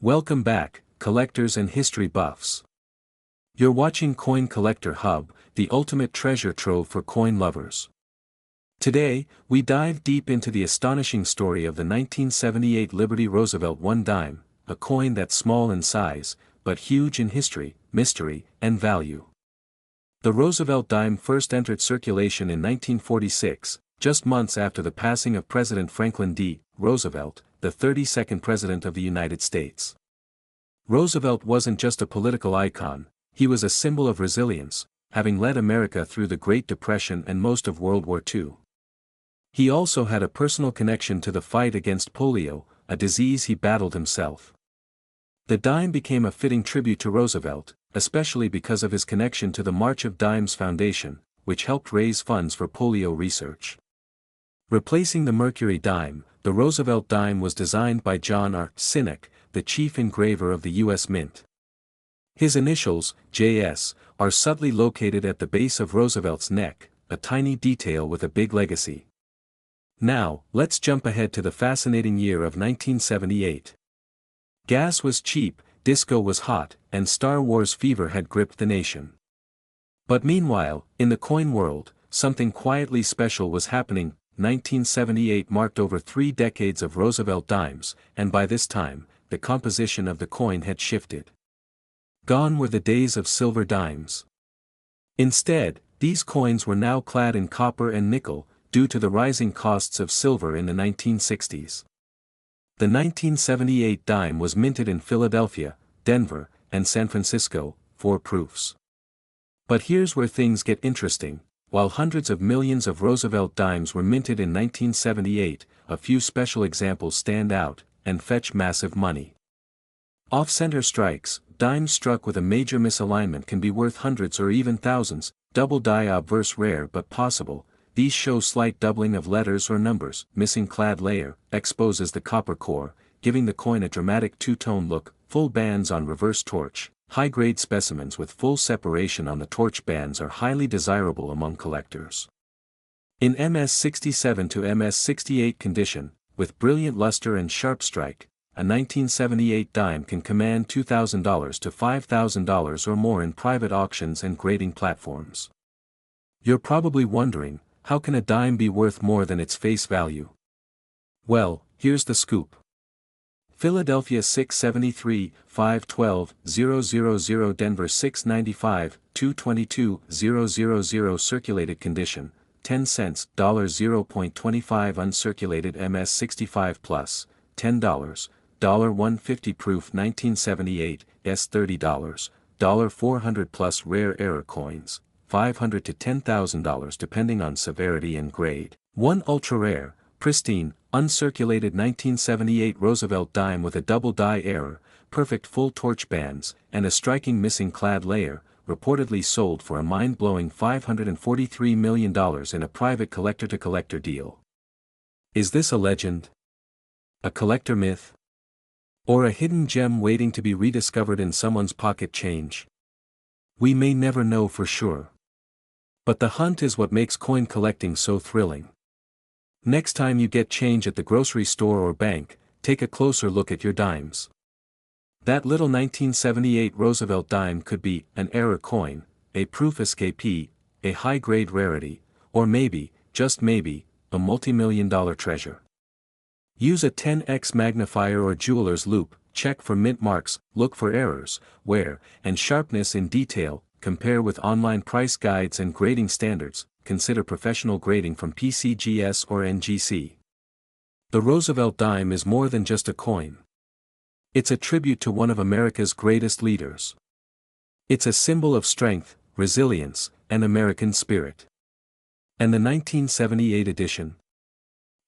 Welcome back, collectors and history buffs. You're watching Coin Collector Hub, the ultimate treasure trove for coin lovers. Today, we dive deep into the astonishing story of the 1978 Liberty Roosevelt 1 dime, a coin that's small in size, but huge in history, mystery, and value. The Roosevelt dime first entered circulation in 1946, just months after the passing of President Franklin D. Roosevelt, the 32nd President of the United States. Roosevelt wasn't just a political icon, he was a symbol of resilience, having led America through the Great Depression and most of World War II. He also had a personal connection to the fight against polio, a disease he battled himself. The dime became a fitting tribute to Roosevelt, especially because of his connection to the March of Dimes Foundation, which helped raise funds for polio research. Replacing the Mercury dime, the Roosevelt dime was designed by John R. Sinek, the chief engraver of the U.S. Mint. His initials, J.S., are subtly located at the base of Roosevelt's neck, a tiny detail with a big legacy. Now, let's jump ahead to the fascinating year of 1978. Gas was cheap, disco was hot, and Star Wars fever had gripped the nation. But meanwhile, in the coin world, something quietly special was happening. 1978 marked over 3 decades of Roosevelt dimes, and by this time, the composition of the coin had shifted. Gone were the days of silver dimes. Instead, these coins were now clad in copper and nickel, due to the rising costs of silver in the 1960s. The 1978 dime was minted in Philadelphia, Denver, and San Francisco, 4 proofs. But here's where things get interesting. While hundreds of millions of Roosevelt dimes were minted in 1978, a few special examples stand out, and fetch massive money. Off-center strikes, dimes struck with a major misalignment can be worth hundreds or even thousands. Double die obverse rare but possible, these show slight doubling of letters or numbers. Missing clad layer, exposes the copper core, giving the coin a dramatic two-tone look. Full bands on reverse torch. High-grade specimens with full separation on the torch bands are highly desirable among collectors. In MS-67 to MS-68 condition, with brilliant luster and sharp strike, a 1978 dime can command $2,000 to $5,000 or more in private auctions and grading platforms. You're probably wondering, how can a dime be worth more than its face value? Well, here's the scoop. Philadelphia 673, 512, 000 Denver 695, 222, 000 circulated condition, 10 cents, $0.25 uncirculated MS65 plus, $10, $150 proof 1978, S$30, $400 plus rare error coins, $500 to $10,000 depending on severity and grade. 1 ultra rare, pristine, uncirculated 1978 Roosevelt dime with a double die error, perfect full torch bands, and a striking missing clad layer, reportedly sold for a mind-blowing $543 million in a private collector-to-collector deal. Is this a legend? A collector myth? Or a hidden gem waiting to be rediscovered in someone's pocket change? We may never know for sure. But the hunt is what makes coin collecting so thrilling. Next time you get change at the grocery store or bank, take a closer look at your dimes. That little 1978 Roosevelt dime could be an error coin, a proof escapee, a high-grade rarity, or maybe, just maybe, a multi-million-dollar treasure. Use a 10x magnifier or jeweler's loupe, check for mint marks, look for errors, wear, and sharpness in detail, compare with online price guides and grading standards. Consider professional grading from PCGS or NGC. The Roosevelt dime is more than just a coin. It's a tribute to one of America's greatest leaders. It's a symbol of strength, resilience, and American spirit. And the 1978 edition?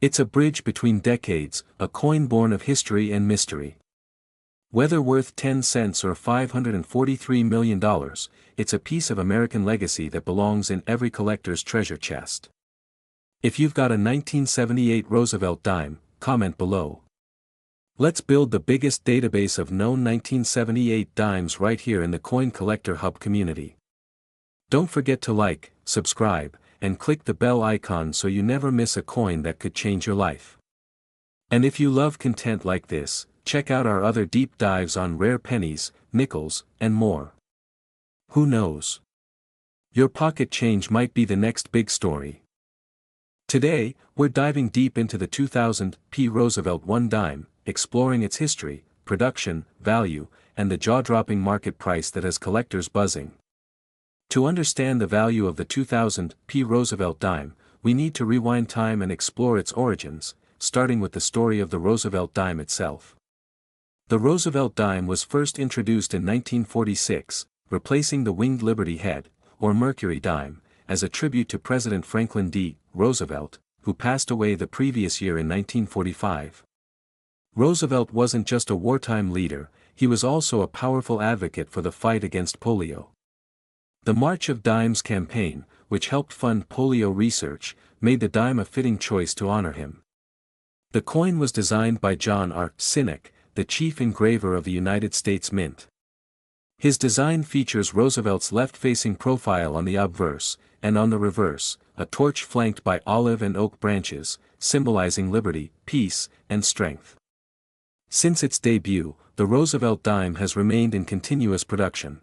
It's a bridge between decades, a coin born of history and mystery. Whether worth 10 cents or $543 million, it's a piece of American legacy that belongs in every collector's treasure chest. If you've got a 1978 Roosevelt dime, comment below. Let's build the biggest database of known 1978 dimes right here in the Coin Collector Hub community. Don't forget to like, subscribe, and click the bell icon so you never miss a coin that could change your life. And if you love content like this, check out our other deep dives on rare pennies, nickels, and more. Who knows? Your pocket change might be the next big story. Today, we're diving deep into the 2000 P. Roosevelt 1 dime, exploring its history, production, value, and the jaw-dropping market price that has collectors buzzing. To understand the value of the 2000 P. Roosevelt dime, we need to rewind time and explore its origins, starting with the story of the Roosevelt dime itself. The Roosevelt dime was first introduced in 1946, replacing the winged Liberty head, or Mercury dime, as a tribute to President Franklin D. Roosevelt, who passed away the previous year in 1945. Roosevelt wasn't just a wartime leader, he was also a powerful advocate for the fight against polio. The March of Dimes campaign, which helped fund polio research, made the dime a fitting choice to honor him. The coin was designed by John R. Sinek, the chief engraver of the United States Mint. His design features Roosevelt's left-facing profile on the obverse, and on the reverse, a torch flanked by olive and oak branches, symbolizing liberty, peace, and strength. Since its debut, the Roosevelt dime has remained in continuous production.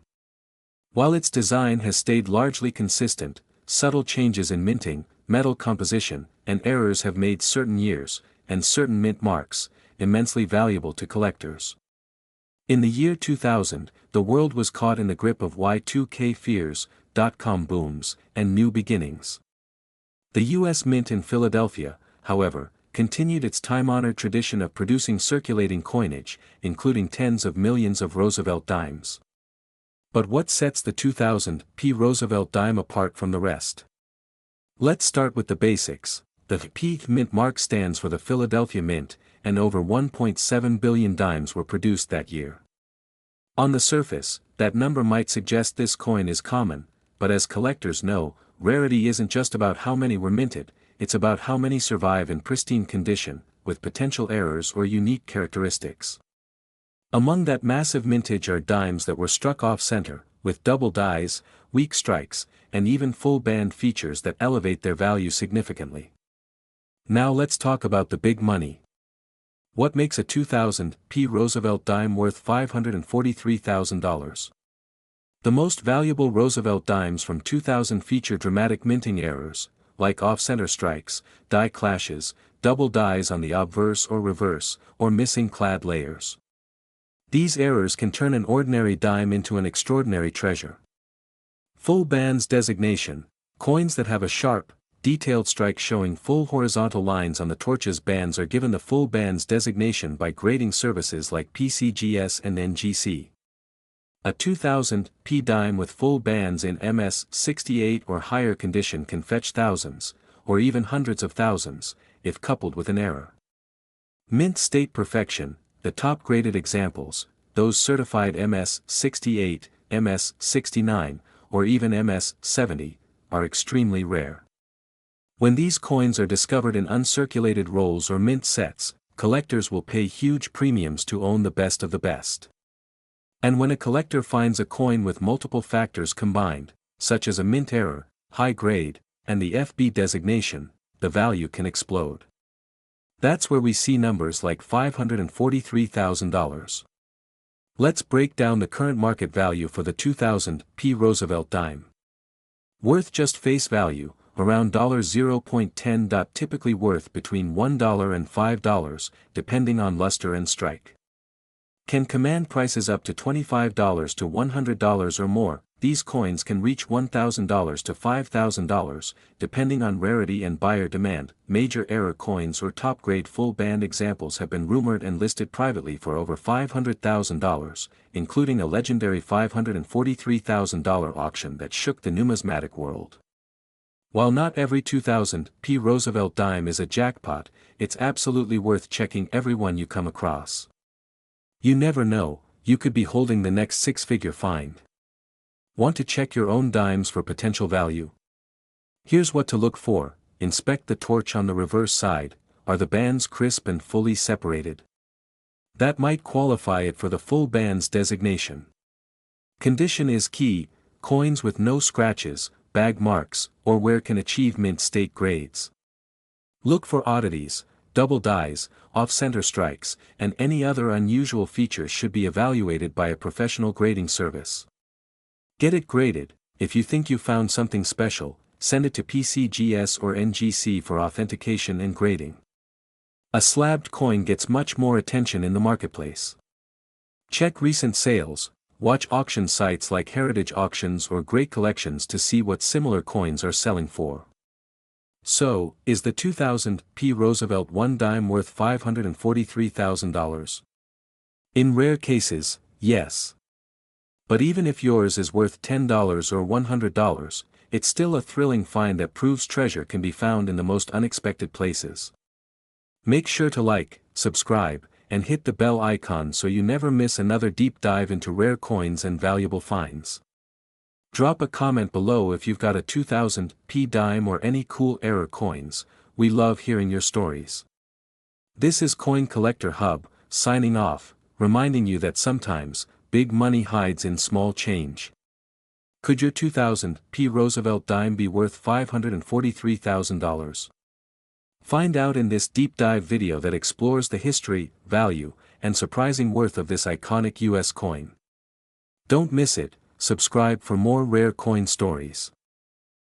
While its design has stayed largely consistent, subtle changes in minting, metal composition, and errors have made certain years, and certain mint marks, immensely valuable to collectors. In the year 2000, the world was caught in the grip of Y2K fears, dot-com booms, and new beginnings. The U.S. Mint in Philadelphia, however, continued its time-honored tradition of producing circulating coinage, including tens of millions of Roosevelt dimes. But what sets the 2000 P. Roosevelt dime apart from the rest? Let's start with the basics. The P mint mark stands for the Philadelphia Mint, and over 1.7 billion dimes were produced that year. On the surface, that number might suggest this coin is common, but as collectors know, rarity isn't just about how many were minted, it's about how many survive in pristine condition, with potential errors or unique characteristics. Among that massive mintage are dimes that were struck off-center, with double dies, weak strikes, and even full band features that elevate their value significantly. Now let's talk about the big money. What makes a 2000 P. Roosevelt dime worth $543,000? The most valuable Roosevelt dimes from 2000 feature dramatic minting errors, like off-center strikes, die clashes, double dies on the obverse or reverse, or missing clad layers. These errors can turn an ordinary dime into an extraordinary treasure. Full bands designation: coins that have a sharp, detailed strike showing full horizontal lines on the torch's bands are given the full bands designation by grading services like PCGS and NGC. A 2000 P dime with full bands in MS68 or higher condition can fetch thousands, or even hundreds of thousands, if coupled with an error. Mint state perfection: the top graded examples, those certified MS68, MS69, or even MS70, are extremely rare. When these coins are discovered in uncirculated rolls or mint sets, collectors will pay huge premiums to own the best of the best. And when a collector finds a coin with multiple factors combined, such as a mint error, high grade, and the FB designation, the value can explode. That's where we see numbers like $543,000. Let's break down the current market value for the 2000 P. Roosevelt dime. Worth just face value, around $0.10. Typically worth between $1 and $5, depending on luster and strike. Can command prices up to $25 to $100 or more. These coins can reach $1,000 to $5,000, depending on rarity and buyer demand. Major error coins or top-grade full-band examples have been rumored and listed privately for over $500,000, including a legendary $543,000 auction that shook the numismatic world. While not every 2000 P. Roosevelt dime is a jackpot, it's absolutely worth checking every one you come across. You never know, you could be holding the next six-figure find. Want to check your own dimes for potential value? Here's what to look for: inspect the torch on the reverse side. Are the bands crisp and fully separated? That might qualify it for the full bands designation. Condition is key: coins with no scratches, bag marks, or wear can achieve mint state grades. Look for oddities: double dies, off-center strikes, and any other unusual features should be evaluated by a professional grading service. Get it graded. If you think you found something special, send it to PCGS or NGC for authentication and grading. A slabbed coin gets much more attention in the marketplace. Check recent sales, watch auction sites like Heritage Auctions or Great Collections to see what similar coins are selling for. So, is the 2000 P. Roosevelt 1 dime worth $543,000? In rare cases, yes. But even if yours is worth $10 or $100, it's still a thrilling find that proves treasure can be found in the most unexpected places. Make sure to like, subscribe, and hit the bell icon so you never miss another deep dive into rare coins and valuable finds. Drop a comment below if you've got a 2000 P dime or any cool era coins. We love hearing your stories. This is Coin Collector Hub, signing off, reminding you that sometimes, big money hides in small change. Could your 2000 P Roosevelt dime be worth $543,000? Find out in this deep dive video that explores the history, value, and surprising worth of this iconic US coin. Don't miss it. Subscribe for more rare coin stories.